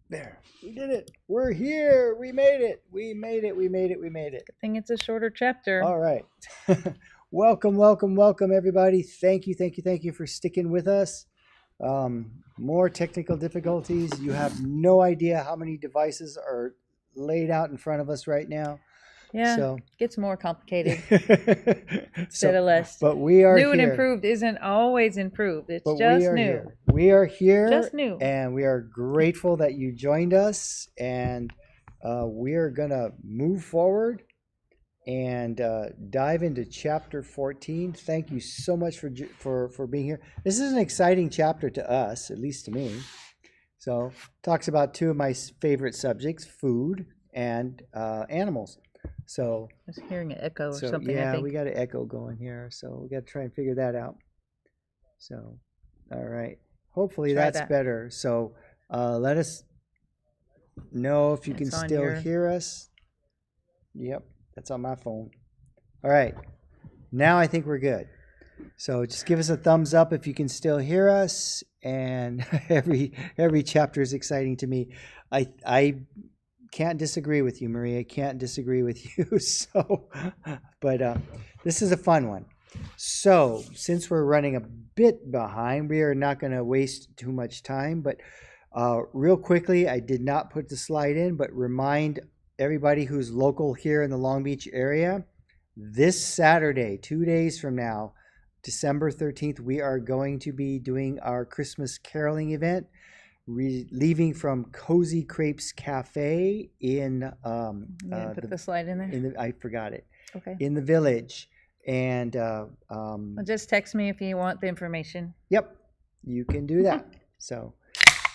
There. We did it. We're here. We made it. We made it. We made it. We made it. Good thing it's a shorter chapter. All right. Welcome, everybody. Thank you for sticking with us. More technical difficulties. You have no idea how many devices are laid out in front of us right now. Yeah, So it gets more complicated instead of less. But we are new here. and improved isn't always improved. It's But just we are new. Here. We are here. Just new. And we are grateful that you joined us. And we are going to move forward and dive into chapter 14. Thank you so much for being here. This is an exciting chapter to us, at least to me. So talks about two of my favorite subjects, food and animals. So I was hearing an echo or something. Yeah, I think. we got an echo going here, so we got to try and figure that out. So, all right. Hopefully that's better. So let us know if you can still hear us. Yep, that's on my phone. All right. Now I think we're good. So just give us a thumbs up if you can still hear us. And every chapter is exciting to me. I can't disagree with you, Maria. Can't disagree with you. So, but this is a fun one. So, since we're running a bit behind, we are not going to waste too much time. But real quickly, I did not put the slide in, but remind everybody who's local here in the Long Beach area, this Saturday, 2 days from now, December 13th, we are going to be doing our Christmas caroling event. Leaving from Cozy Crepes Cafe in put the slide in there. I forgot it. Okay. In the Village, and well, just text me if you want the information. Yep, you can do that. So,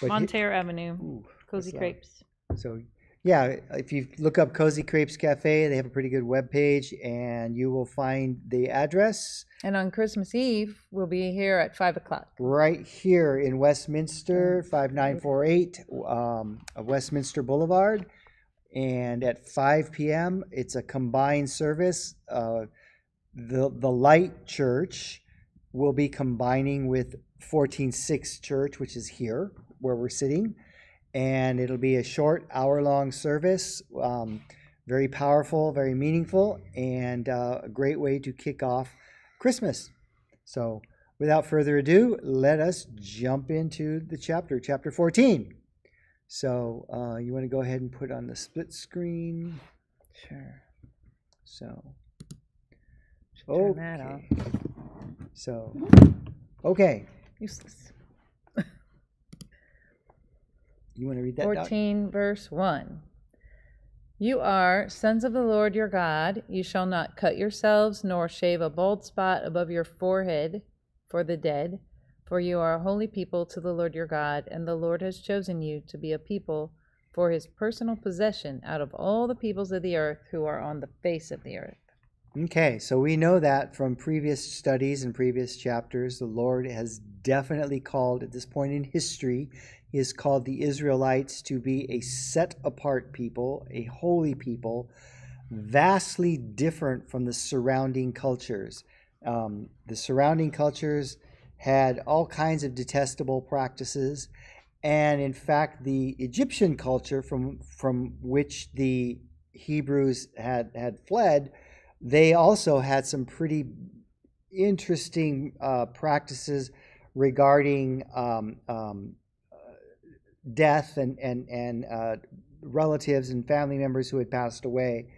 Monterey Avenue, Cozy Crepes. So yeah, if you look up Cozy Crepes Cafe, they have a pretty good webpage, and you will find the address. And on Christmas Eve, we'll be here at 5 o'clock. Right here in Westminster, 5948 Westminster Boulevard. And at 5 p.m., it's a combined service. The Light Church will be combining with 14-6 Church, which is here where we're sitting. And it'll be a short hour-long service, very powerful, very meaningful, and a great way to kick off Christmas. So without further ado, let us jump into the chapter 14. So you want to go ahead and put on the split screen? Sure. So, turn that off. So, okay. Useless. You want to read that? 14 verse 1. You are sons of the Lord your God. You shall not cut yourselves, nor shave a bald spot above your forehead for the dead, for you are a holy people to the Lord your God, and the Lord has chosen you to be a people for his personal possession out of all the peoples of the earth who are on the face of the earth. Okay, so we know that from previous studies and previous chapters, the Lord has definitely called, at this point in history, he has called the Israelites to be a set-apart people, a holy people, vastly different from the surrounding cultures. The surrounding cultures had all kinds of detestable practices, and in fact, the Egyptian culture from which the Hebrews had fled, they also had some pretty interesting practices regarding death and relatives and family members who had passed away.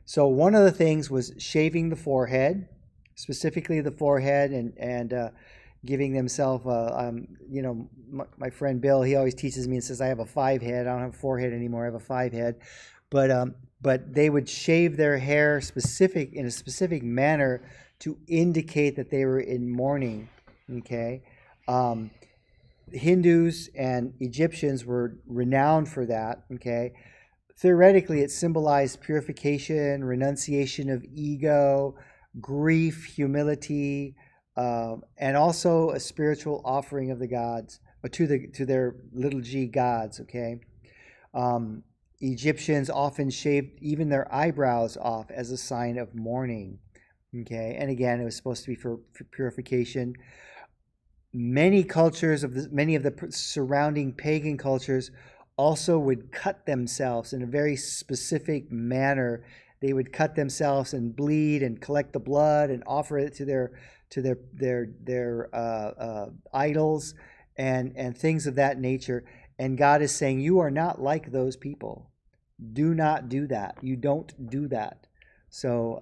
So one of the things was shaving the forehead, specifically the forehead, and giving themselves, my friend Bill, he always teaches me and says, I have a 5 head. I don't have a 4 head anymore. I have a 5 head. But they would shave their hair in a specific manner to indicate that they were in mourning. Okay. Hindus and Egyptians were renowned for that. Okay. Theoretically, it symbolized purification, renunciation of ego, grief, humility, and also a spiritual offering of the gods, or to their little g gods. Okay. Egyptians often shaved even their eyebrows off as a sign of mourning. Okay, and again, it was supposed to be for purification. many of the surrounding pagan cultures also would cut themselves in a very specific manner. They would cut themselves and bleed and collect the blood and offer it to their idols and things of that nature. And God is saying, you are not like those people. Do not do that. You don't do that. So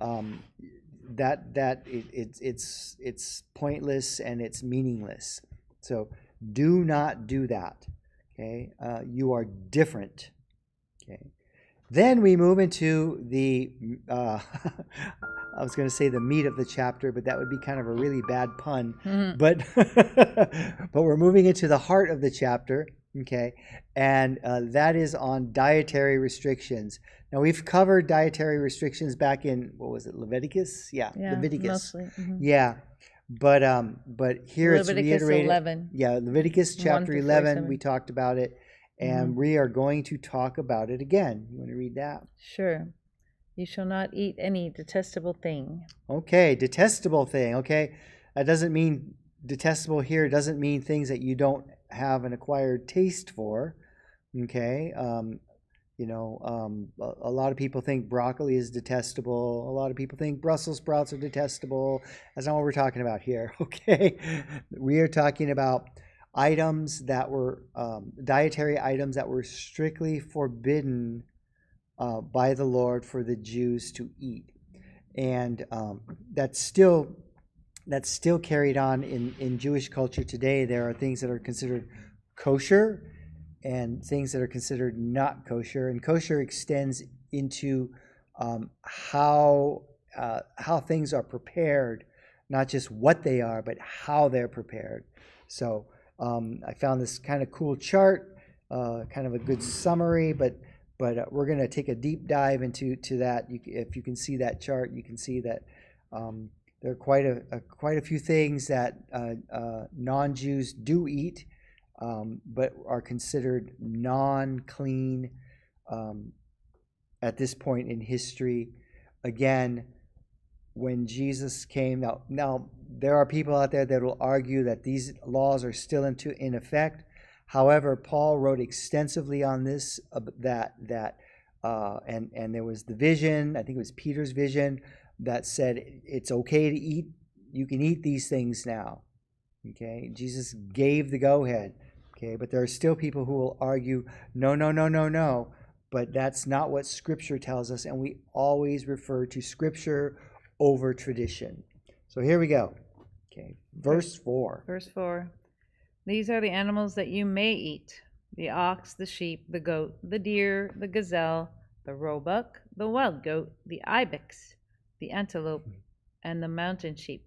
it's pointless and it's meaningless. So do not do that. Okay, you are different. Okay, then we move into the I was going to say the meat of the chapter, but that would be kind of a really bad pun. Mm-hmm. But we're moving into the heart of the chapter. Okay, and that is on dietary restrictions. Now we've covered dietary restrictions back in, what was it, Leviticus? Yeah, Leviticus. Mostly. Mm-hmm. Yeah, but here it's reiterated. 11. Yeah, Leviticus chapter 11. We talked about it, and we are going to talk about it again. You want to read that? Sure. You shall not eat any detestable thing. Okay, detestable thing. Okay, that doesn't mean detestable here. It doesn't mean things that you don't have an acquired taste for. Okay, a lot of people think broccoli is detestable. A lot of people think Brussels sprouts are detestable. That's not what we're talking about here. Okay, we are talking about items that were dietary items that were strictly forbidden by the Lord for the Jews to eat, and that's still carried on in Jewish culture today. There are things that are considered kosher and things that are considered not kosher. And kosher extends into how things are prepared, not just what they are, but how they're prepared. So I found this kind of cool chart, kind of a good summary, but we're going to take a deep dive into that. If you can see that chart, you can see that there are quite a few things that non-Jews do eat, but are considered non-clean at this point in history. Again, when Jesus came, now there are people out there that will argue that these laws are still in effect. However, Paul wrote extensively on this, and there was the vision. I think it was Peter's vision that said it's okay to eat. You can eat these things now. Okay, Jesus gave the go-ahead. Okay, but there are still people who will argue, no. But that's not what Scripture tells us, and we always refer to Scripture over tradition. So here we go. Okay, verse 4. Verse 4. These are the animals that you may eat: the ox, the sheep, the goat, the deer, the gazelle, the roebuck, the wild goat, the ibex, the antelope, and the mountain sheep.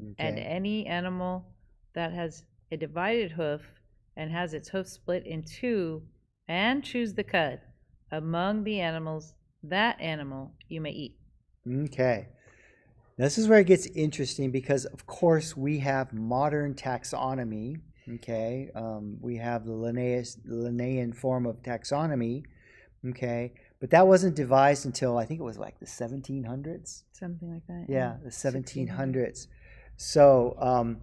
Okay. And any animal that has a divided hoof and has its hoof split in two and chews the cud, among the animals, that animal you may eat. Okay. This is where it gets interesting because, of course, we have modern taxonomy. Okay. We have the Linnaean form of taxonomy. Okay. But that wasn't devised until, I think it was like the 1700s. Something like that. Yeah, the 1700s. So,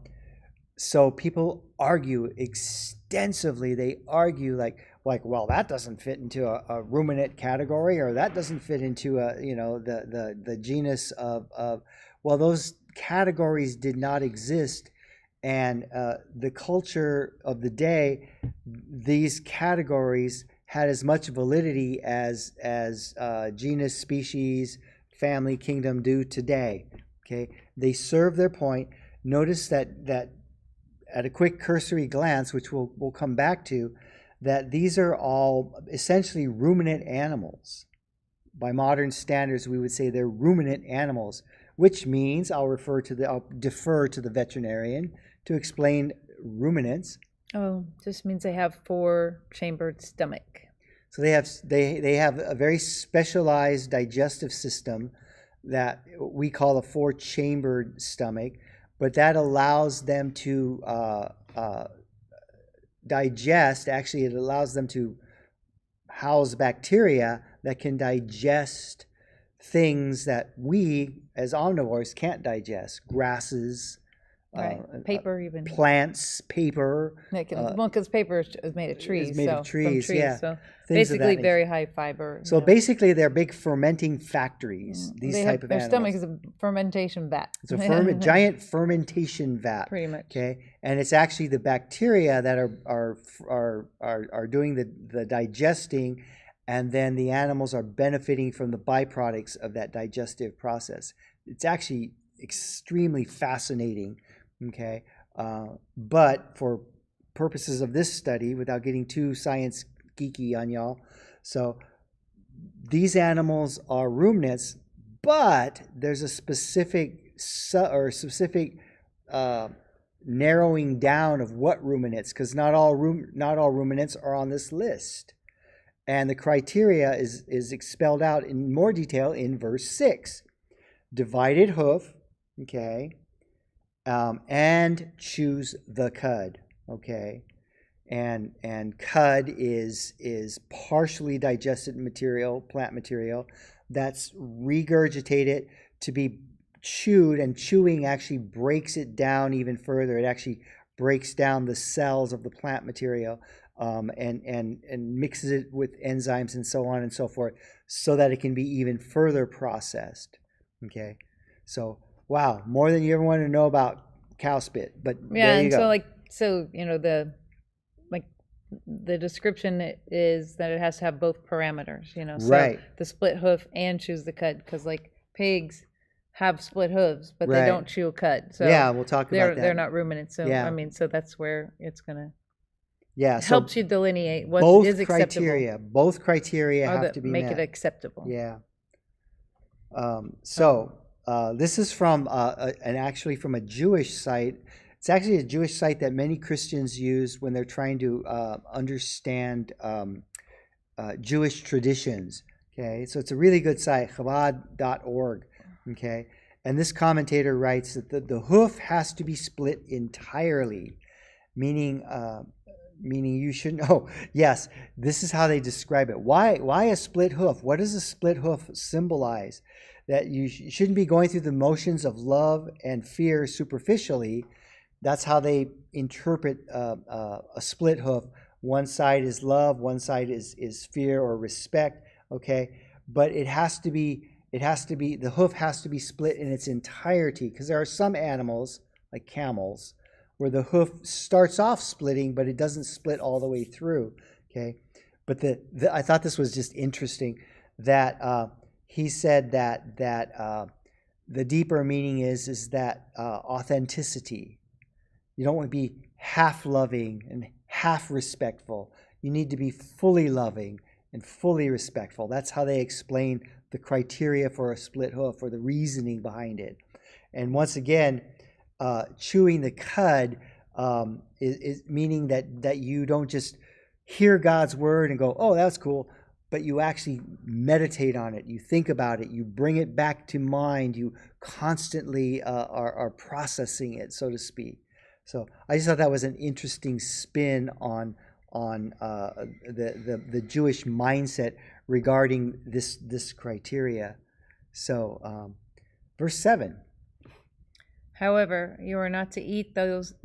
so people argue extensively. They argue like, well, that doesn't fit into a ruminant category, or that doesn't fit into the genus of well, those categories did not exist, and the culture of the day, these categories had as much validity as genus, species, family, kingdom do today. Okay, they serve their point. Notice that at a quick cursory glance, which we'll come back to, that these are all essentially ruminant animals. By modern standards, we would say they're ruminant animals, which means I'll defer to the veterinarian to explain ruminants. Oh, just means they have 4-chambered stomach. So they have a very specialized digestive system that we call a 4-chambered stomach, but that allows them to digest. Actually, it allows them to house bacteria that can digest things that we as omnivores can't digest: grasses, Paper even. Plants, paper. Because paper is made of trees. Is made of trees, from trees, yeah. So Things basically very high fiber. So basically they're big fermenting factories, these type of their animals. Their stomach is a fermentation vat. It's a giant fermentation vat. Pretty much. Okay, and it's actually the bacteria that are doing the digesting, and then the animals are benefiting from the byproducts of that digestive process. It's actually extremely fascinating. Okay, but for purposes of this study, without getting too science geeky on y'all, so these animals are ruminants, but there's a specific narrowing down of what ruminants, because not all ruminants are on this list, and the criteria is expelled out in more detail in verse 6. Divided hoof, okay, and choose the cud, okay, and cud is partially digested material, plant material, that's regurgitated to be chewed, and chewing actually breaks it down even further. It actually breaks down the cells of the plant material, and mixes it with enzymes and so on and so forth, so that it can be even further processed. Okay, so wow, more than you ever wanted to know about cow spit, but yeah, there you go. So the description is that it has to have both parameters, so right. The split hoof and choose the cud, because pigs have split hooves, but right. They don't chew a cud. So yeah, we'll talk about that. They're not ruminants. So yeah. so that's where it's gonna helps you delineate what is acceptable. Both criteria have to be make met. it acceptable. Yeah. This is from actually from a Jewish site. It's actually a Jewish site that many Christians use when they're trying to understand Jewish traditions. Okay, so it's a really good site, Chabad.org. Okay, and this commentator writes that the hoof has to be split entirely, meaning you should know. Yes, this is how they describe it. Why a split hoof? What does a split hoof symbolize? That you shouldn't be going through the motions of love and fear superficially. That's how they interpret a split hoof. One side is love, one side is fear or respect. Okay, but it has to be the hoof has to be split in its entirety, because there are some animals like camels where the hoof starts off splitting, but it doesn't split all the way through. Okay, but I thought this was just interesting that he said that the deeper meaning is that authenticity. You don't want to be half loving and half respectful. You need to be fully loving and fully respectful. That's how they explain the criteria for a split hoof, or the reasoning behind it. And once again, chewing the cud is meaning that you don't just hear God's word and go, oh, that's cool, but you actually meditate on it. You think about it. You bring it back to mind. You constantly are processing it, so to speak. So I just thought that was an interesting spin on the Jewish mindset regarding this criteria. So verse 7. However, you are not to eat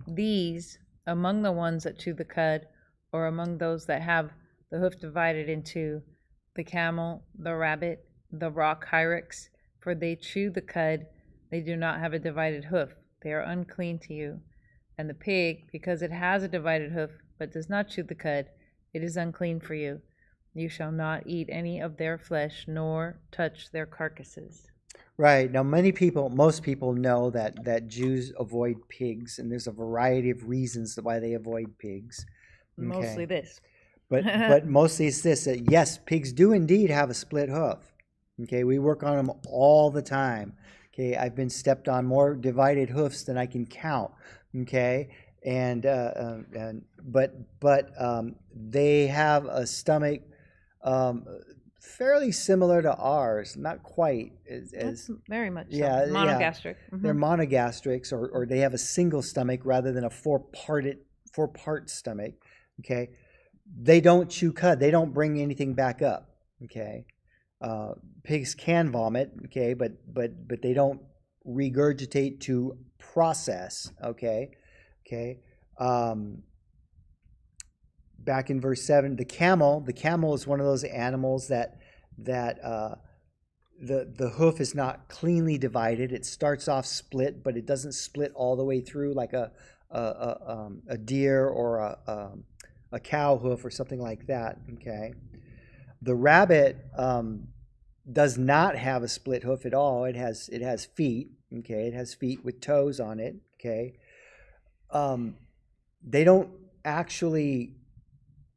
these among the ones that chew the cud, or among those that have the hoof divided into the camel, the rabbit, the rock hyrax, for they chew the cud, they do not have a divided hoof, they are unclean to you. And the pig, because it has a divided hoof, but does not chew the cud, it is unclean for you. You shall not eat any of their flesh, nor touch their carcasses. Right. Now, most people know that Jews avoid pigs, and there's a variety of reasons why they avoid pigs. Okay. Mostly this. But mostly it's this, that yes, pigs do indeed have a split hoof. Okay, we work on them all the time. Okay, I've been stepped on more divided hoofs than I can count. Okay, but they have a stomach fairly similar to ours, not quite as very much so. Yeah, monogastric. Yeah. Mm-hmm. They're monogastrics, or they have a single stomach rather than a four-part stomach. Okay, they don't chew cud. They don't bring anything back up. Okay, pigs can vomit. Okay, but they don't regurgitate to process. Okay. Back in verse 7, the camel is one of those animals that the hoof is not cleanly divided. It starts off split, but it doesn't split all the way through like a deer or a cow hoof or something like that. Okay. The rabbit does not have a split hoof at all. It has feet. Okay. It has feet with toes on it. Okay. They don't actually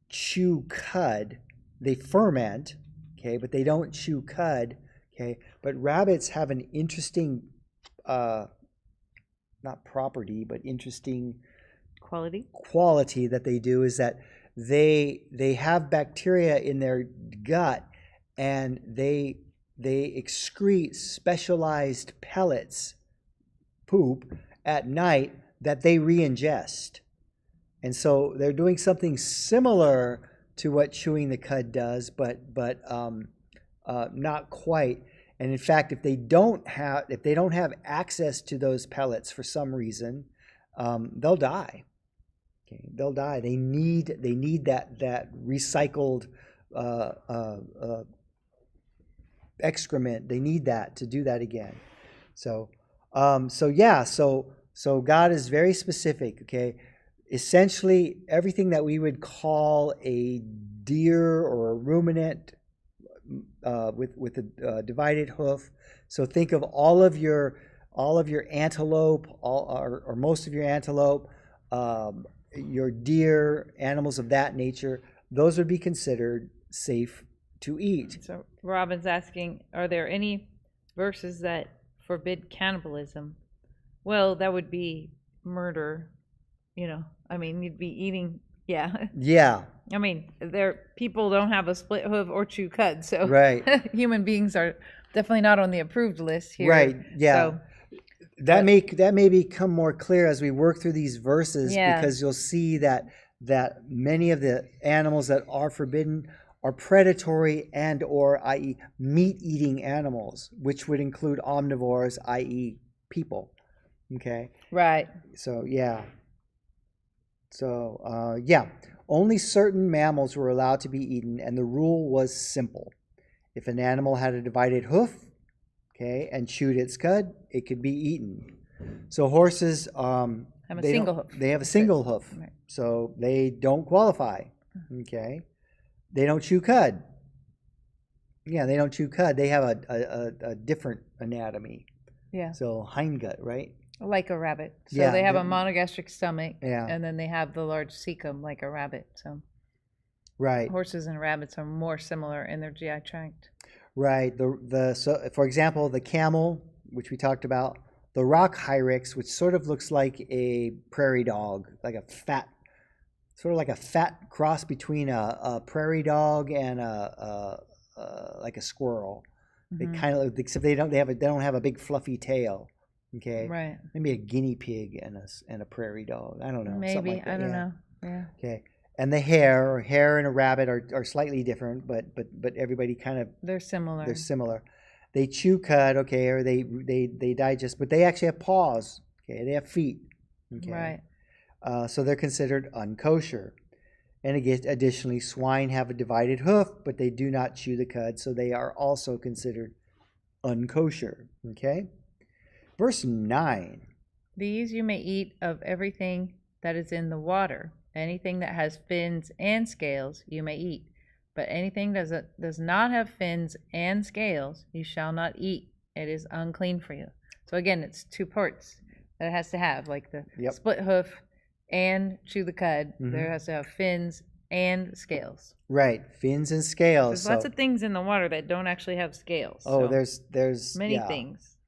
chew cud. They ferment. Okay. But they don't chew cud. Okay. But rabbits have an interesting, not property, but interesting quality that they do is that they have bacteria in their gut, and they excrete specialized pellets, poop, at night that they re-ingest. And so they're doing something similar to what chewing the cud does, but not quite. And in fact, if they don't have access to those pellets for some reason, they'll die. Okay, they'll die. They need that recycled excrement. They need that to do that again. So God is very specific. Okay, essentially everything that we would call a deer or a ruminant with a divided hoof. So think of all of your antelope, or most of your antelope, your deer, animals of that nature. Those would be considered safe to eat. So Robin's asking, are there any verses that forbid cannibalism? Well, that would be murder. I mean, you'd be eating. Yeah. I mean, people don't have a split hoof or chew cud, so right. Human beings are definitely not on the approved list here. Right. Yeah. So, that may become more clear as we work through these verses, because you'll see that many of the animals that are forbidden are predatory and or, i.e., meat-eating animals, which would include omnivores, i.e., people. Okay. Right. So only certain mammals were allowed to be eaten, and the rule was simple. If an animal had a divided hoof, okay, and chewed its cud, it could be eaten. So horses have a single hoof. They have a single hoof, right. So they don't qualify. Okay, they don't chew cud. Yeah, they don't chew cud. They have a different anatomy. Yeah. So hindgut, right? Like a rabbit. So they have a monogastric stomach, and then they have the large cecum like a rabbit. So right. Horses and rabbits are more similar in their GI tract. Right. So for example, the camel, which we talked about, the rock hyrax, which sort of looks like a prairie dog, like a fat cross between a prairie dog and like a squirrel. Mm-hmm. They kind of, except they don't have a big fluffy tail. Okay. Right. Maybe a guinea pig and a prairie dog. I don't know. Maybe. Like I don't know. Yeah. Okay. And the hair and a rabbit are slightly different, but everybody kind of they're similar. They chew cud, okay, or they digest, but they actually have paws. Okay, they have feet. Okay. Right. So they're considered unkosher. And again, additionally, swine have a divided hoof, but they do not chew the cud, so they are also considered unkosher. Okay. Verse 9. These you may eat of everything that is in the water. Anything that has fins and scales you may eat. But anything that does not have fins and scales you shall not eat. It is unclean for you. So again, it's two parts that it has to have, like the split hoof and chew the cud. Mm-hmm. There has to have fins and scales. Right, fins and scales. There's lots of things in the water that don't actually have scales. Oh, so there's many things.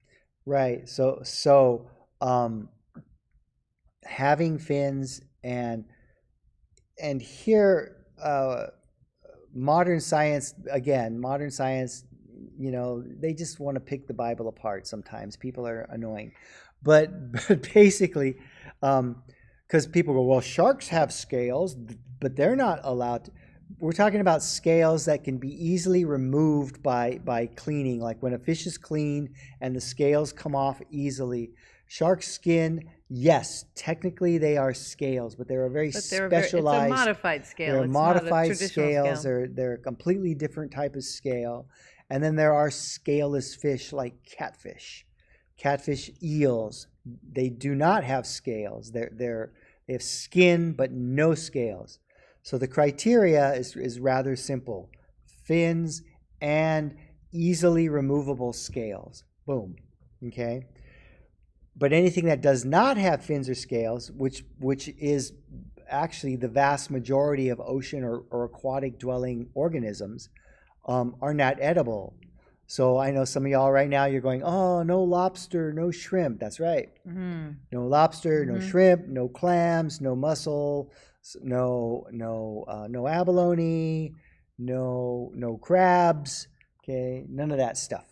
Right. So having fins and here modern science, they just want to pick the Bible apart sometimes. People are annoying. But basically, because people go, well, sharks have scales, but they're not allowed to. we're talking about scales that can be easily removed by cleaning, like when a fish is cleaned and the scales come off easily. Shark skin, yes, technically they are scales, but they're a very specialized. It's a modified scale. They're it's modified not a traditional scales. scale. They're a completely different type of scale. And then there are scaleless fish like catfish. Catfish, eels, they do not have scales. They have skin but no scales. So the criteria is rather simple. Fins and easily removable scales. Boom. Okay? But anything that does not have fins or scales, which is actually the vast majority of ocean or aquatic dwelling organisms, are not edible. So I know some of y'all right now, you're going, oh, no lobster, no shrimp. That's right. Mm-hmm. No lobster, no shrimp, no clams, no mussel, no abalone, no crabs. Okay, none of that stuff.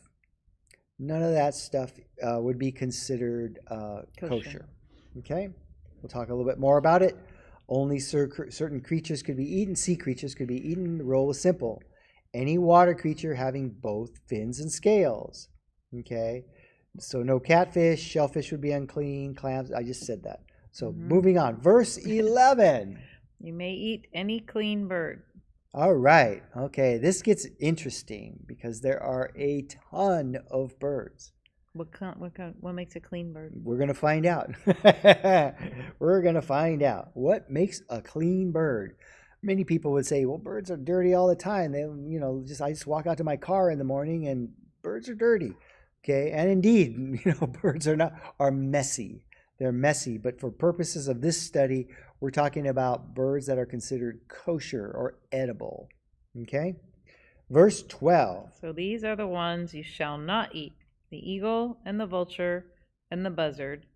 None of that stuff would be considered kosher. Okay, we'll talk a little bit more about it. Only certain creatures could be eaten. Sea creatures could be eaten. The rule was simple. Any water creature having both fins and scales. Okay, so no catfish, shellfish would be unclean, clams. I just said that. So moving on. Verse 11. You may eat any clean bird. All right. Okay, this gets interesting because there are a ton of birds. What makes a clean bird? We're going to find out. We're going to find out what makes a clean bird. Many people would say, well, birds are dirty all the time. They, I just walk out to my car in the morning and birds are dirty. Okay, and indeed, birds are messy. They're messy, but for purposes of this study, we're talking about birds that are considered kosher or edible. Okay? Verse 12. So these are the ones you shall not eat: the eagle and the vulture and the buzzard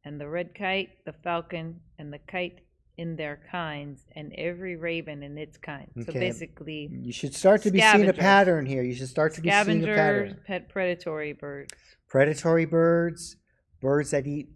and the red kite, the falcon and the kite in their kinds, and every raven in its kind. Okay. So basically, you should start to be seeing a pattern here. You should start to be seeing a pattern. Predatory birds. Predatory birds, birds that eat.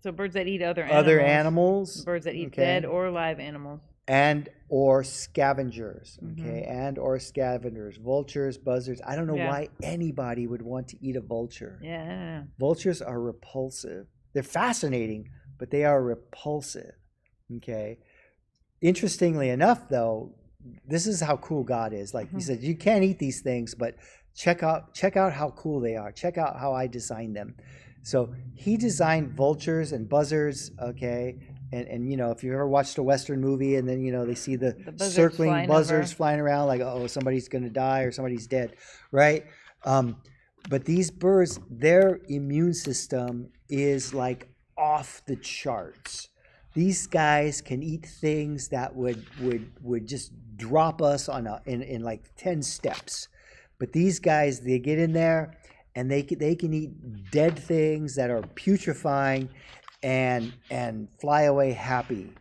So birds that eat other animals. Birds that eat dead or live animals. And or scavengers. Okay, and or scavengers. Vultures, buzzards. I don't know why anybody would want to eat a vulture. Yeah. Vultures are repulsive. They're fascinating, but they are repulsive. Okay. Interestingly enough, though, this is how cool God is. Like he said, you can't eat these things, but check out how cool they are. Check out how I designed them. So he designed vultures and buzzards. Okay, and if you ever watched a Western movie and then they see the circling buzzards flying around, like, oh, somebody's going to die or somebody's dead, right? But these birds, their immune system is like off the charts. These guys can eat things that would just drop us in like 10 steps. But these guys, they get in there and they can eat dead things that are putrefying and fly away happy.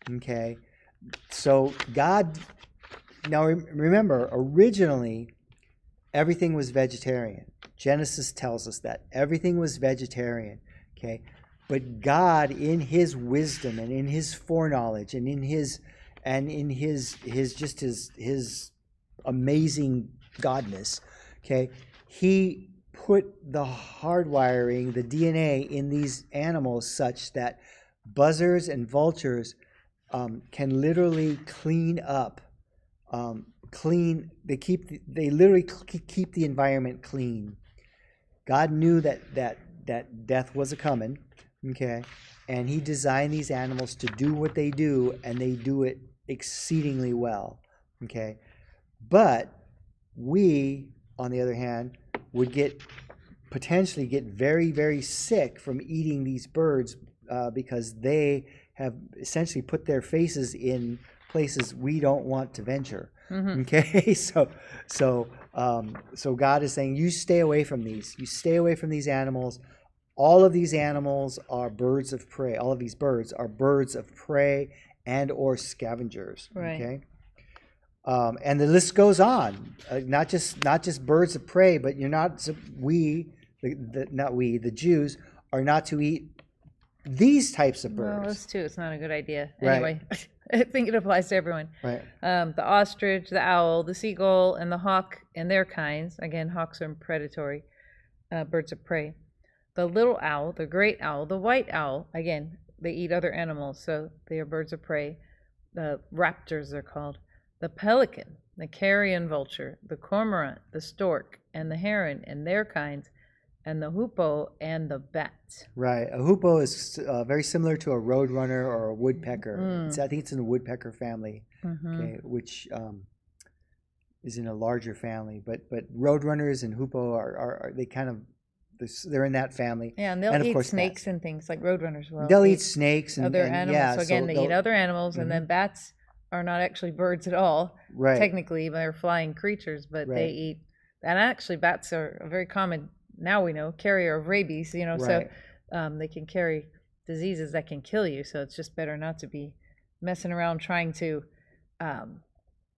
Okay? So God, now remember, originally everything was vegetarian. Genesis tells us that everything was vegetarian. Okay? But God, in his wisdom and in his foreknowledge and in his amazing godness, okay, he put the hardwiring, the DNA in these animals such that buzzards and vultures can literally clean up, they literally keep the environment clean. God knew that death was a coming. Okay, and he designed these animals to do what they do, and they do it exceedingly well. Okay, but we, on the other hand, would potentially get very, very sick from eating these birds because they have essentially put their faces in places we don't want to venture. Okay, so God is saying, you stay away from these. You stay away from these animals. All of these animals are birds of prey. All of these birds are birds of prey and or scavengers. Right. Okay, and the list goes on. Not just birds of prey, but the Jews are not to eat these types of Well, birds. us too. It's not a good idea. Right. Anyway, I think it applies to everyone. Right. The ostrich, the owl, the seagull, and the hawk and their kinds. Again, hawks are predatory birds of prey. The little owl, the great owl, the white owl. Again, they eat other animals, so they are birds of prey. The raptors are called. The pelican, the carrion vulture, the cormorant, the stork, and the heron and their kinds, and the hoopoe and the bat. Right. A hoopoe is very similar to a roadrunner or a woodpecker. I think it's in the woodpecker family, okay, which is in a larger family. But roadrunners and hoopoe are they kind of they're in that family. Yeah, and they'll eat snakes and things like roadrunners will. They'll eat snakes and other animals. Yeah, so again, they eat other animals, and then bats are not actually birds at all. Right. Technically, they're flying creatures, but they eat. And actually, bats are a very common, now we know, carrier of rabies. You know, so they can carry diseases that can kill you. So it's just better not to be messing around trying to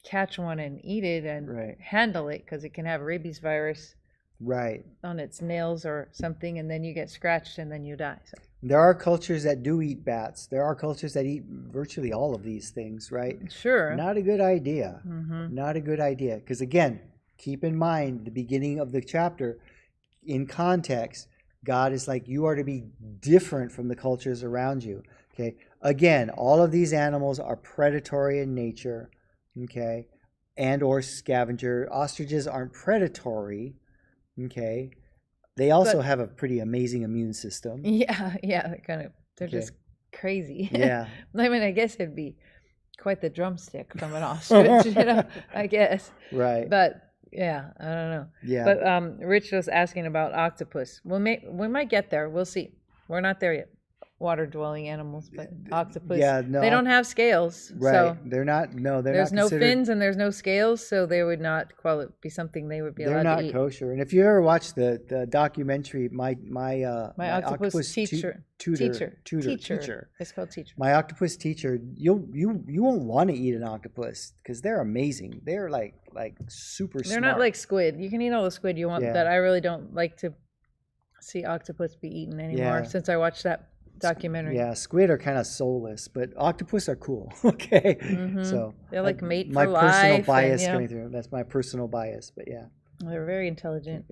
catch one and eat it and handle it, because it can have rabies virus. Right. On its nails or something, and then you get scratched and then you die. So. There are cultures that do eat bats. There are cultures that eat virtually all of these things, right? Sure. Not a good idea. Not a good idea. Because again, keep in mind the beginning of the chapter, in context, God is like, you are to be different from the cultures around you. Okay. Again, all of these animals are predatory in nature, okay, and or scavenger. Ostriches aren't predatory. Okay, they also have a pretty amazing immune system. Yeah, they're just crazy. Yeah. I mean, I guess it'd be quite the drumstick from an ostrich, I guess. Right. But yeah, I don't know. Yeah. But Rich was asking about octopus. We might get there. We'll see. We're not there yet. Water-dwelling animals, but octopus. Yeah, no. They don't have scales. Right. So they're not. No, they're there's not. There's no fins and there's no scales, so they would not be something they would be allowed to eat. They're not kosher. And if you ever watch the documentary, my octopus teacher. It's called Teacher. My octopus teacher. You won't want to eat an octopus because they're amazing. They're like super smart. They're not like squid. You can eat all the squid you want, but I really don't like to see octopus be eaten anymore since I watched that documentary. Yeah, squid are kind of soulless, but octopus are cool. Okay, so they're like mate for my life. Personal bias coming through. That's my personal bias, but yeah, they're very intelligent.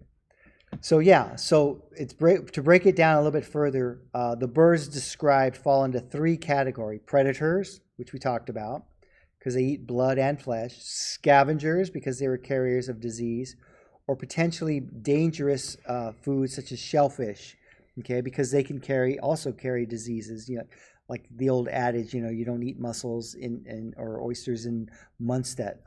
So it's to break it down a little bit further. The birds described fall into three categories: predators, which we talked about, because they eat blood and flesh; scavengers, because they were carriers of disease, or potentially dangerous foods such as shellfish. Okay, because they can carry diseases. You know, like the old adage, you don't eat mussels or oysters in months that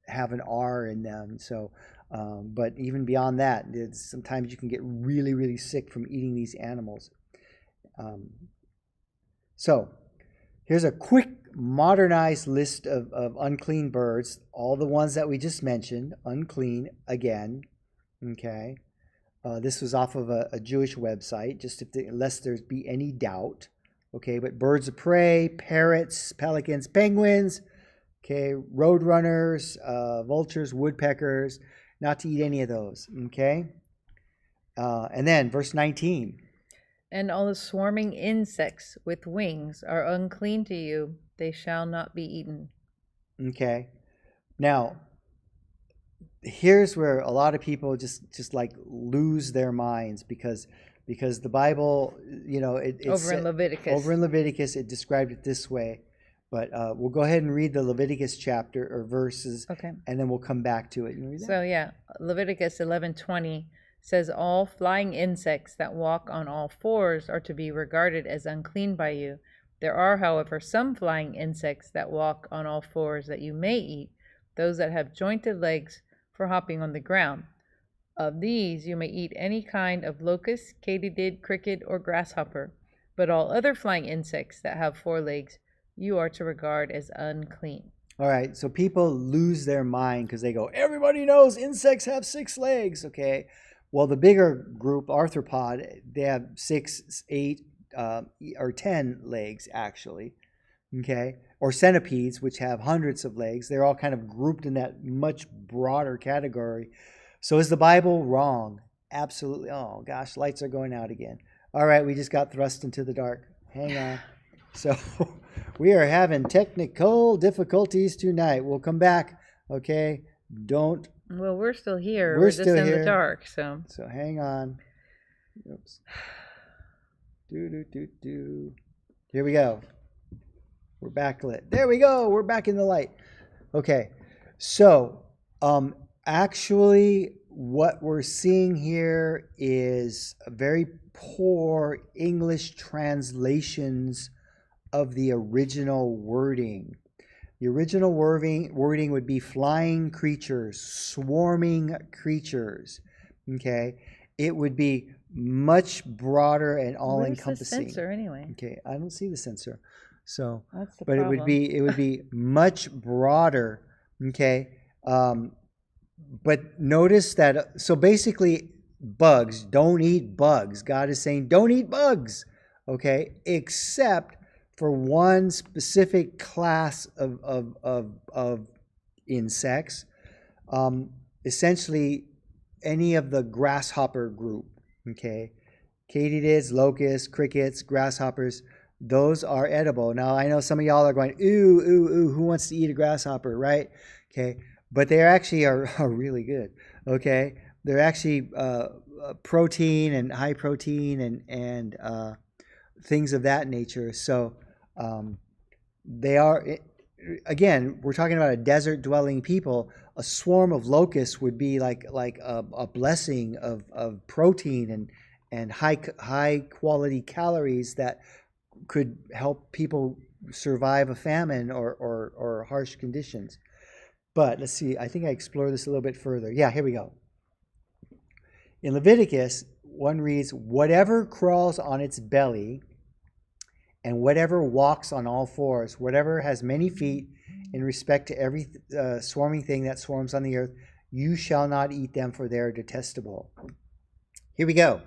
have an R in them. So, but even beyond that, sometimes you can get really, really sick from eating these animals. So, here's a quick modernized list of unclean birds. All the ones that we just mentioned, unclean again. Okay. This was off of a Jewish website, just lest there be any doubt. Okay, but birds of prey, parrots, pelicans, penguins, okay, roadrunners, vultures, woodpeckers, not to eat any of those. Okay, and then verse 19. And all the swarming insects with wings are unclean to you; they shall not be eaten. Okay, now. Here's where a lot of people just like lose their minds because the Bible, over in Leviticus it described it this way, but we'll go ahead and read the Leviticus chapter or verses, and then we'll come back to it. You read that? So Leviticus 11:20 says, "All flying insects that walk on all fours are to be regarded as unclean by you. There are, however, some flying insects that walk on all fours that you may eat, those that have jointed legs for hopping on the ground. Of these you may eat any kind of locust, katydid, cricket, or grasshopper, but all other flying insects that have 4 legs you are to regard as unclean." All right, so people lose their mind because they go, everybody knows insects have 6 legs, okay? Well, the bigger group, arthropod, they have 6, 8, or 10 legs, actually, okay? Or centipedes, which have hundreds of legs. They're all kind of grouped in that much broader category. So is the Bible wrong? Absolutely. Oh, gosh, lights are going out again. All right, we just got thrust into the dark. Hang on. So we are having technical difficulties tonight. We'll come back. Okay. Don't. Well, we're still here. We're just in the dark. So hang on. Oops. Here we go. We're backlit. There we go. We're back in the light. Okay. So, actually, what we're seeing here is very poor English translations of the original wording. The original wording would be flying creatures, swarming creatures. Okay. It would be much broader and all-encompassing. Where's the censor anyway? Okay, I don't see the censor. So, that's the but problem. it would be much broader. Okay, but notice that. So basically, bugs, don't eat bugs. God is saying, don't eat bugs. Okay, except for one specific class of insects. Essentially, any of the grasshopper group. Okay, katydids, locusts, crickets, grasshoppers, those are edible. Now, I know some of y'all are going, ooh, ooh, ooh, who wants to eat a grasshopper, right? Okay, but they actually are really good, okay? They're actually protein and high protein and things of that nature. So they are, again, we're talking about a desert-dwelling people. A swarm of locusts would be like a blessing of protein and high quality calories that could help people survive a famine or harsh conditions. But let's see, I think I explore this a little bit further. Yeah, here we go. In Leviticus, one reads, whatever crawls on its belly and whatever walks on all fours, whatever has many feet, in respect to every swarming thing that swarms on the earth, you shall not eat them, for they are detestable. Here we go.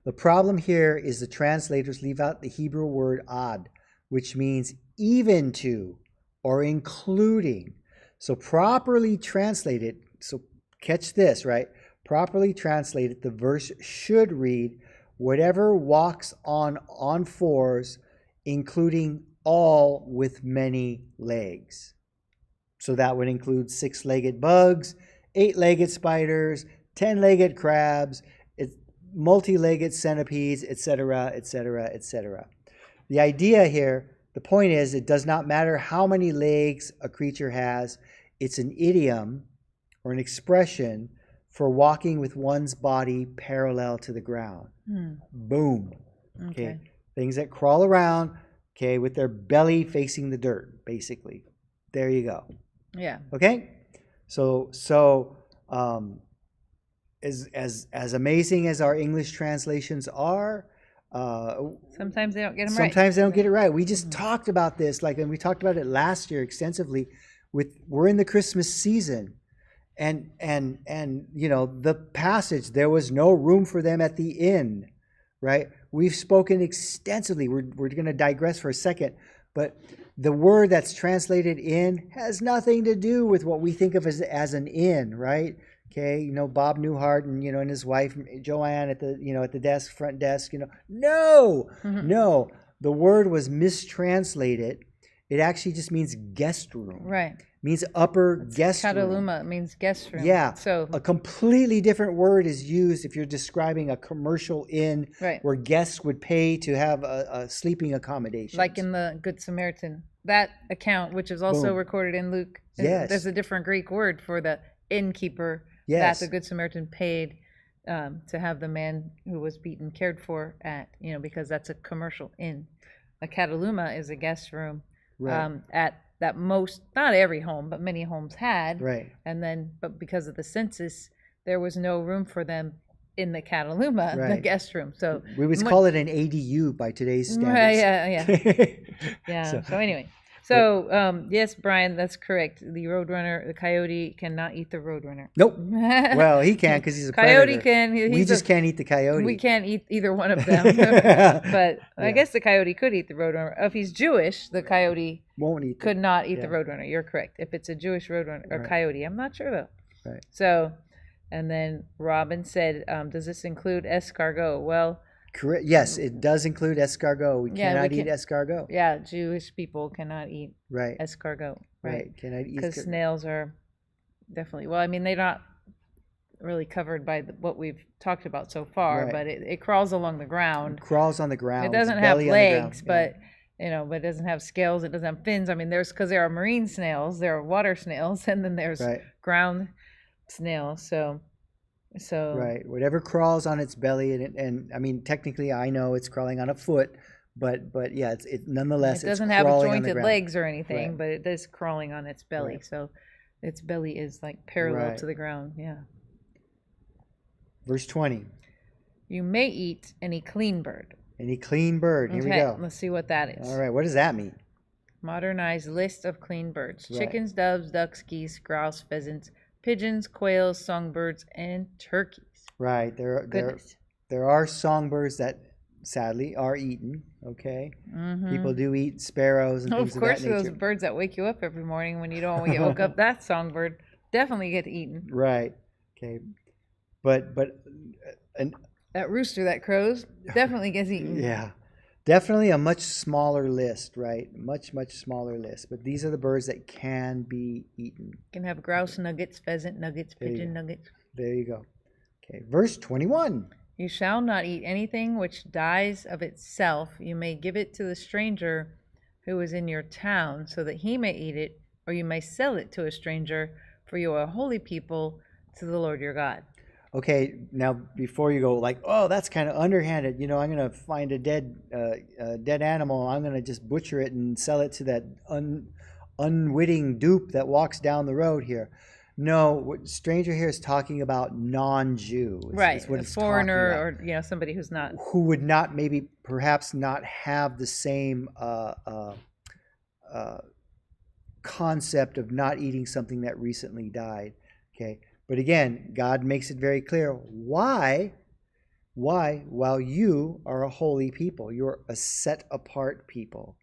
The problem here is the translators leave out the Hebrew word ad, which means even to or including. So properly translated, so catch this, right? Properly translated, the verse should read, whatever walks on fours, including all with many legs. So that would include 6-legged bugs, 8-legged spiders, 10-legged crabs, multi-legged centipedes, etc., etc., etc. The idea here, the point is, it does not matter how many legs a creature has. It's an idiom or an expression for walking with one's body parallel to the ground. Boom. Okay. Things that crawl around, okay, with their belly facing the dirt, basically. There you go. Yeah. Okay? So as amazing as our English translations are, sometimes they don't get them right. Sometimes they don't get it right. We just talked about this, and we talked about it last year extensively. We're in the Christmas season, and the passage, there was no room for them at the inn, right? We've spoken extensively. We're going to digress for a second, but the word that's translated inn has nothing to do with what we think of as an inn, right? Okay, Bob Newhart and his wife Joanne at the desk, front desk. No, no, the word was mistranslated. It actually just means guest room. Right. Means upper guest room. Kataluma means guest room. Yeah. So a completely different word is used if you're describing a commercial inn, right, where guests would pay to have a sleeping accommodation. Like in the Good Samaritan, that account, which is also recorded in Luke. Yes. There's a different Greek word for the innkeeper that the Good Samaritan paid to have the man who was beaten cared for at, because that's a commercial inn. A Kataluma is a guest room. Right. At that not every home, but many homes had. Right. But because of the census, there was no room for them in the Kataluma, right, the guest room. So we would call it an ADU by today's standards. Right, yeah. So anyway. So, yes, Brian, that's correct. The roadrunner, the coyote cannot eat the roadrunner. Nope. Well, he can because he's a coyote predator. Can. We just can't eat the coyote. We can't eat either one of them. But I guess the coyote could eat the roadrunner. If he's Jewish, the coyote could not eat the roadrunner. You're correct. If it's a Jewish roadrunner or coyote, I'm not sure though. Right. So, and then Robin said, does this include escargot? Well, Correct. Yes, it does include escargot. We cannot eat escargot. Yeah, Jewish people cannot eat escargot. Right. Cannot eat because snails are definitely, well, I mean, they're not really covered by what we've talked about so far, but it crawls along the ground. It crawls on the ground. It doesn't have legs, but but it doesn't have scales. It doesn't have fins. I mean, because there are marine snails, there are water snails, and then there's ground snails. So right, whatever crawls on its belly, and I mean, technically, I know it's crawling on a foot, but yeah, it nonetheless it doesn't have jointed legs or anything, but it is crawling on its belly. So its belly is like parallel to the ground. Yeah. Verse 20. You may eat any clean bird. Any clean bird. Here we go. Let's see what that is. All right. What does that mean? Modernized list of clean birds. Chickens, doves, ducks, geese, grouse, pheasants, pigeons, quails, songbirds, and turkeys. Right. There are songbirds that sadly are eaten. Okay. Mm-hmm. People do eat sparrows and things of that nature. Of course, those birds that wake you up every morning when you don't get woke up, that songbird definitely get eaten. Right. Okay. But that rooster that crows definitely gets eaten. Yeah. Definitely a much smaller list, right? Much smaller list. But these are the birds that can be eaten. You can have grouse nuggets, pheasant nuggets, pigeon nuggets. There you go. Okay, verse 21. You shall not eat anything which dies of itself. You may give it to the stranger who is in your town, so that he may eat it, or you may sell it to a stranger, for you are a holy people to the Lord your God. Okay, now before you go like, oh, that's kind of underhanded. I'm going to find a dead animal. I'm going to just butcher it and sell it to that unwitting dupe that walks down the road here. No, what stranger here is talking about non-Jew. Right, a foreigner or somebody who would not perhaps not have the same concept of not eating something that recently died. Okay. But again, God makes it very clear why, while you are a holy people, you're a set apart people.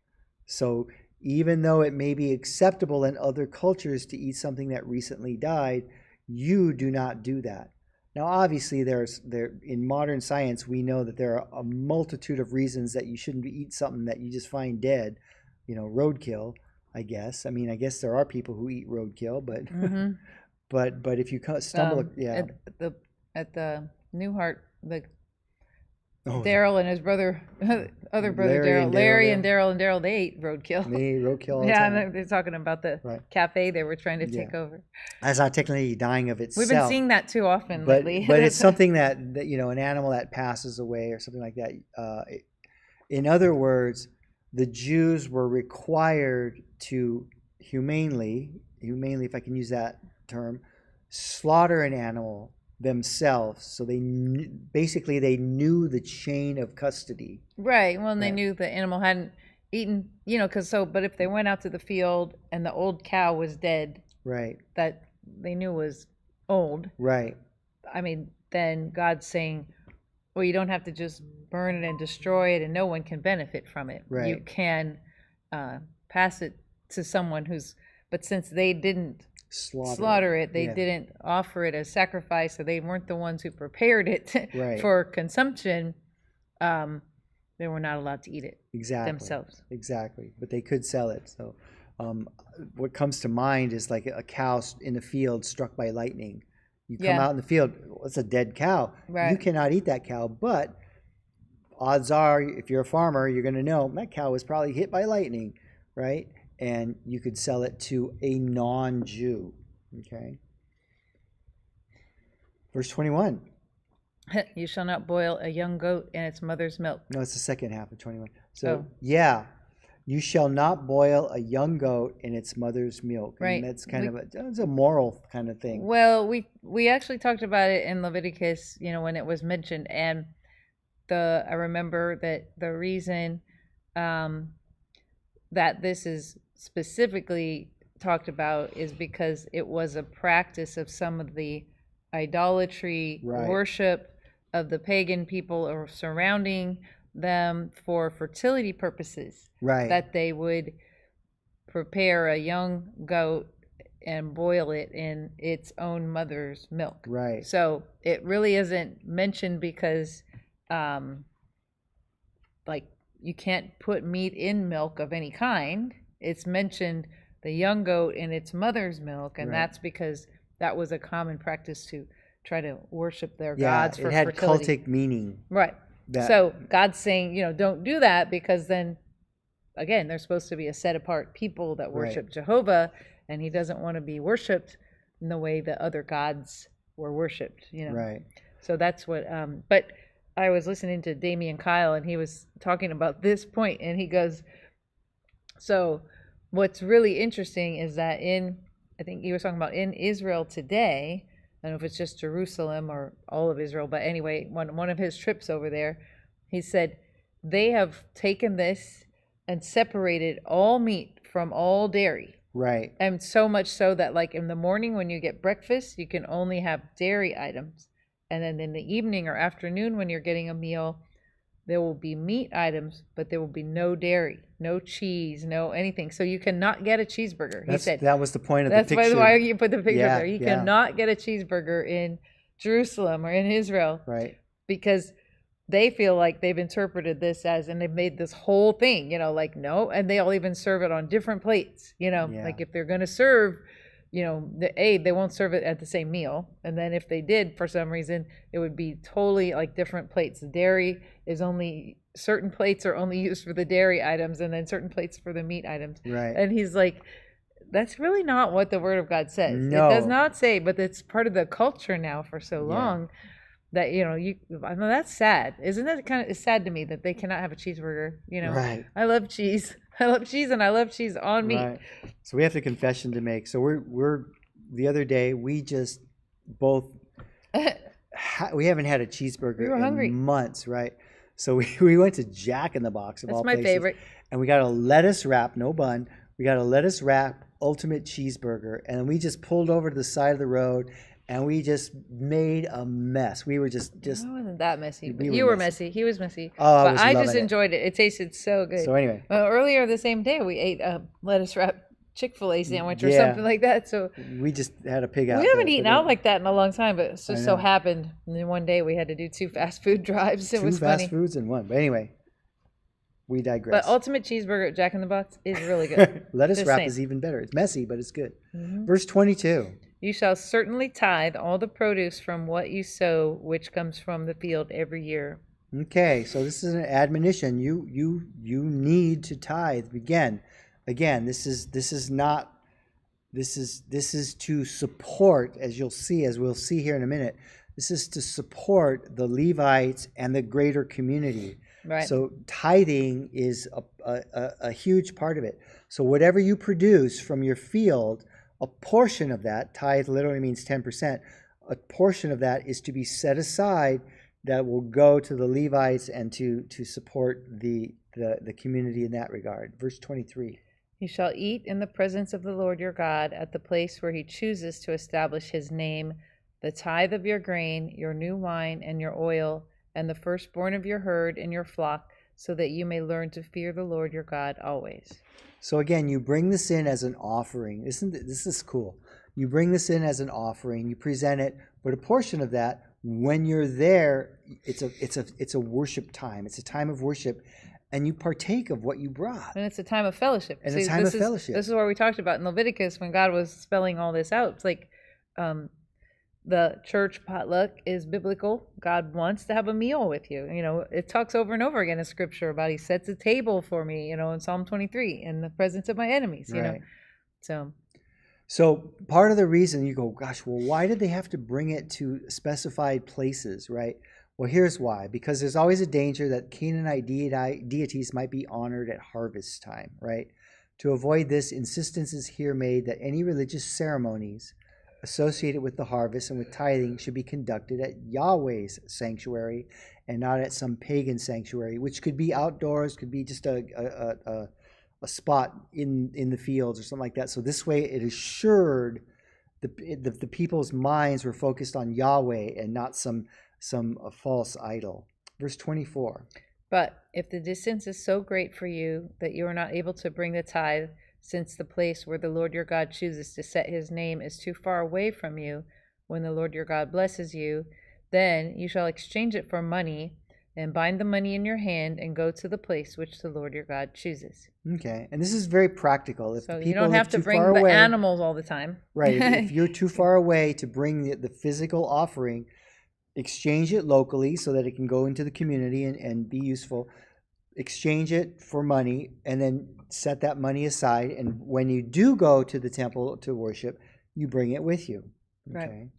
So even though it may be acceptable in other cultures to eat something that recently died, you do not do that. Now, obviously, in modern science, we know that there are a multitude of reasons that you shouldn't eat something that you just find dead, roadkill, I guess. I mean, I guess there are people who eat roadkill, but... Mm-hmm. But if you stumble, at the Newhart, Daryl and his brother, other brother Daryl, Larry and Daryl, they ate roadkill. They ate roadkill all the time. Yeah, they're talking about the cafe they were trying to take over. That's not technically dying of itself. We've been seeing that too often lately. But it's something that an animal that passes away or something like that. In other words, the Jews were required to humanely, if I can use that term, slaughter an animal themselves. So they knew the chain of custody. Right. Well, and they knew the animal hadn't eaten, but if they went out to the field and the old cow was dead, right, that they knew was old, right. I mean, then God's saying, well, you don't have to just burn it and destroy it and no one can benefit from it. Right. You can pass it to someone but since they didn't slaughter it, they didn't offer it as sacrifice, so they weren't the ones who prepared it for consumption, they were not allowed to eat it themselves. Exactly. But they could sell it. So what comes to mind is like a cow in the field struck by lightning. You come out in the field, it's a dead cow. Right. You cannot eat that cow, but odds are, if you're a farmer, you're going to know that cow was probably hit by lightning, right? And you could sell it to a non-Jew. Okay. Verse 21. You shall not boil a young goat in its mother's milk. No, it's the second half of 21. So, you shall not boil a young goat in its mother's milk. Right. And that's it's a moral kind of thing. Well, we actually talked about it in Leviticus, when it was mentioned. And I remember that the reason that this is specifically talked about is because it was a practice of some of the idolatry worship of the pagan people surrounding them for fertility purposes. Right. That they would prepare a young goat and boil it in its own mother's milk. Right. So it really isn't mentioned because like you can't put meat in milk of any kind. It's mentioned the young goat in its mother's milk, and that's because that was a common practice to try to worship their gods for fertility. It had cultic meaning. Right. So God's saying, don't do that, because then, again, they're supposed to be a set apart people that worship Jehovah, and he doesn't want to be worshipped in the way that other gods were worshipped, Right. So that's what, but I was listening to Damian Kyle, and he was talking about this point, and he goes, so what's really interesting is that I think he was talking about in Israel today, I don't know if it's just Jerusalem or all of Israel, but anyway, one of his trips over there, he said they have taken this and separated all meat from all dairy. Right. And so much so that, like, in the morning when you get breakfast, you can only have dairy items. And then in the evening or afternoon when you're getting a meal, there will be meat items, but there will be no dairy, no cheese, no anything. So you cannot get a cheeseburger. He said that was the point of the picture. That's why you put the picture there. You cannot get a cheeseburger in Jerusalem or in Israel. Right. Because they feel like they've interpreted this as, and they've made this whole thing, like, no, and they'll even serve it on different plates, like if they're going to serve, they won't serve it at the same meal. And then if they did, for some reason, it would be totally like different plates. The dairy is only, certain plates are only used for the dairy items, and then certain plates for the meat items. Right. And he's like, that's really not what the Word of God says. No. It does not say, but it's part of the culture now for so long. That I know that's sad. Isn't that it's sad to me that they cannot have a cheeseburger? Right. I love cheese. I love cheese, and I love cheese on meat. Right. So we have a confession to make. So we're the other day we just both we haven't had a cheeseburger in hungry. Months, right? So we went to Jack in the Box of all places. That's my favorite. And we got a lettuce wrap, no bun. We got a lettuce wrap ultimate cheeseburger, and we just pulled over to the side of the road. And we just made a mess. We were just. I wasn't that messy. You were messy. He was messy. Oh, but I just enjoyed it. It tasted so good. So anyway. Well, earlier the same day, we ate a lettuce wrap Chick-fil-A sandwich or something like that. So we just had a pig out. We haven't eaten out like that in a long time, but it just so happened. And then one day we had to do 2 fast food drives. It was funny. 2 fast foods in one. But anyway, we digress. But ultimate cheeseburger at Jack in the Box is really good. Lettuce wrap is even better. It's messy, but it's good. Mm-hmm. Verse 22. You shall certainly tithe all the produce from what you sow, which comes from the field every year. Okay, so this is an admonition. You need to tithe. Again, this is to support, as we'll see here in a minute. This is to support the Levites and the greater community. Right. So tithing is a huge part of it. So whatever you produce from your field, a portion of that, tithe literally means 10%, a portion of that is to be set aside that will go to the Levites and to support the community in that regard. Verse 23. You shall eat in the presence of the Lord your God at the place where he chooses to establish his name, the tithe of your grain, your new wine, and your oil, and the firstborn of your herd and your flock, so that you may learn to fear the Lord your God always. So again, you bring this in as an offering. This is cool. You bring this in as an offering. You present it, but a portion of that, when you're there, it's a worship time. It's a time of worship, and you partake of what you brought. And it's a time of fellowship. And it's a time of fellowship. This is what we talked about in Leviticus when God was spelling all this out. It's like the church potluck is biblical. God wants to have a meal with you. It talks over and over again in Scripture about he sets a table for me, in Psalm 23, in the presence of my enemies, right. So part of the reason you go, gosh, well, why did they have to bring it to specified places, right? Well, here's why. Because there's always a danger that Canaanite deities might be honored at harvest time, right? To avoid this, insistence is here made that any religious ceremonies associated with the harvest and with tithing should be conducted at Yahweh's sanctuary and not at some pagan sanctuary, which could be outdoors, could be just a spot in the fields or something like that. So this way it assured the people's minds were focused on Yahweh and not some false idol. Verse 24. But if the distance is so great for you that you are not able to bring the tithe, since the place where the Lord your God chooses to set his name is too far away from you, when the Lord your God blesses you, then you shall exchange it for money and bind the money in your hand and go to the place which the Lord your God chooses. Okay, and this is very practical. If so the you people don't have to too bring far the away, animals all the time. Right. If you're too far away to bring the physical offering, exchange it locally so that it can go into the community and be useful. Exchange it for money and then set that money aside. And when you do go to the temple to worship, you bring it with you. Okay. Right.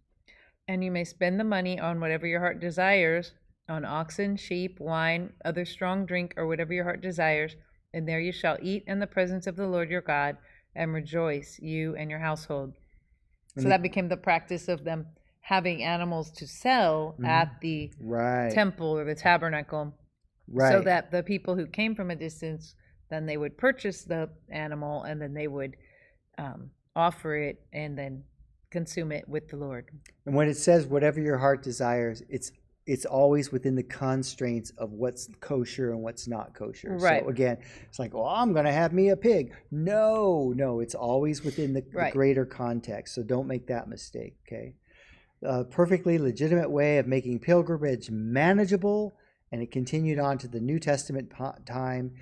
And you may spend the money on whatever your heart desires, on oxen, sheep, wine, other strong drink, or whatever your heart desires. And there you shall eat in the presence of the Lord your God and rejoice, you and your household. So that became the practice of them having animals to sell at the temple or the tabernacle. Right. So that the people who came from a distance, then they would purchase the animal and then they would offer it and then consume it with the Lord. And when it says whatever your heart desires, it's always within the constraints of what's kosher and what's not kosher. Right. So again, it's like, well, I'm going to have me a pig. No, it's always within the greater context. So don't make that mistake, okay? A perfectly legitimate way of making pilgrimage manageable. And it continued on to the New Testament time.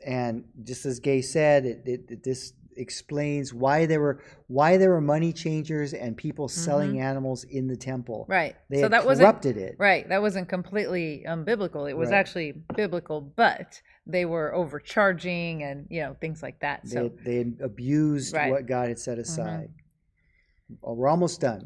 And just as Gay said, this explains why there were money changers and people selling animals in the temple. Right. They had corrupted it. Right. That wasn't completely biblical. It was actually biblical, but they were overcharging and things like that. So they had abused what God had set aside. Oh, we're almost done.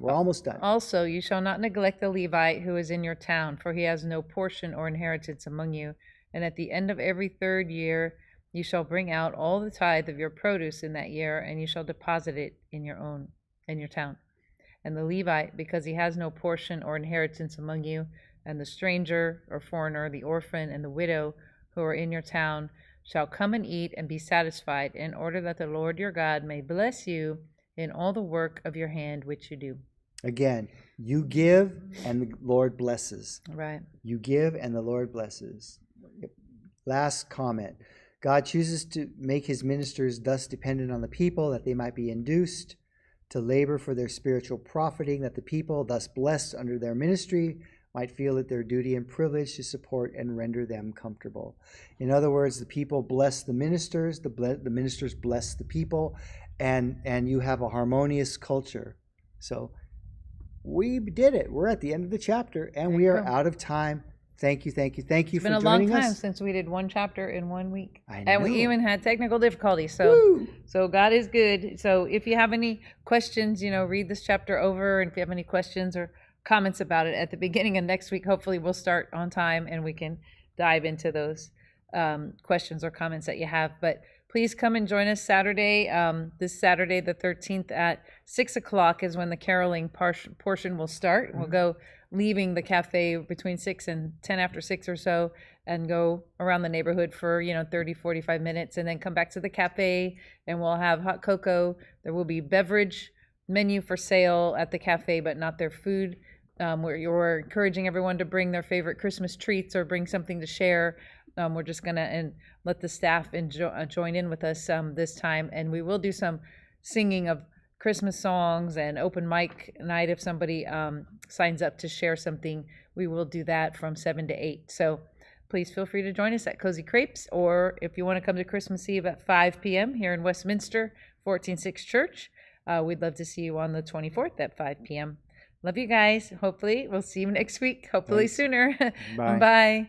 Also, you shall not neglect the Levite who is in your town, for he has no portion or inheritance among you. And at the end of every 3rd year, you shall bring out all the tithe of your produce in that year, and you shall deposit it in your town. And the Levite, because he has no portion or inheritance among you, and the stranger or foreigner, the orphan and the widow who are in your town, shall come and eat and be satisfied, in order that the Lord your God may bless you in all the work of your hand which you do. Again, you give and the Lord blesses. Right. You give and the Lord blesses. Last comment. God chooses to make his ministers thus dependent on the people, that they might be induced to labor for their spiritual profiting, that the people, thus blessed under their ministry, might feel it their duty and privilege to support and render them comfortable. In other words, the people bless the ministers, the ministers bless the people, and you have a harmonious culture. So we did it. We're at the end of the chapter, and we are out of time. Thank you for joining us. It's been a long time since we did one chapter in 1 week. I know. And we even had technical difficulties. So God is good. So if you have any questions, read this chapter over. And if you have any questions or comments about it at the beginning of next week, hopefully we'll start on time and we can dive into those questions or comments that you have. But please come and join us Saturday. This Saturday, the 13th at 6 o'clock is when the caroling portion will start. We'll go leaving the cafe between 6 and 10 after 6 or so and go around the neighborhood for 30, 45 minutes and then come back to the cafe and we'll have hot cocoa. There will be beverage menu for sale at the cafe, but not their food. We're encouraging everyone to bring their favorite Christmas treats or bring something to share. We're just going to let the staff join in with us this time. And we will do some singing of Christmas songs and open mic night. If somebody signs up to share something, we will do that from 7 to 8. So please feel free to join us at Cozy Crepes, or if you want to come to Christmas Eve at 5 p.m. here in Westminster, 146 Church, we'd love to see you on the 24th at 5 p.m. Love you guys. Hopefully we'll see you next week. Hopefully sooner. Bye. Bye.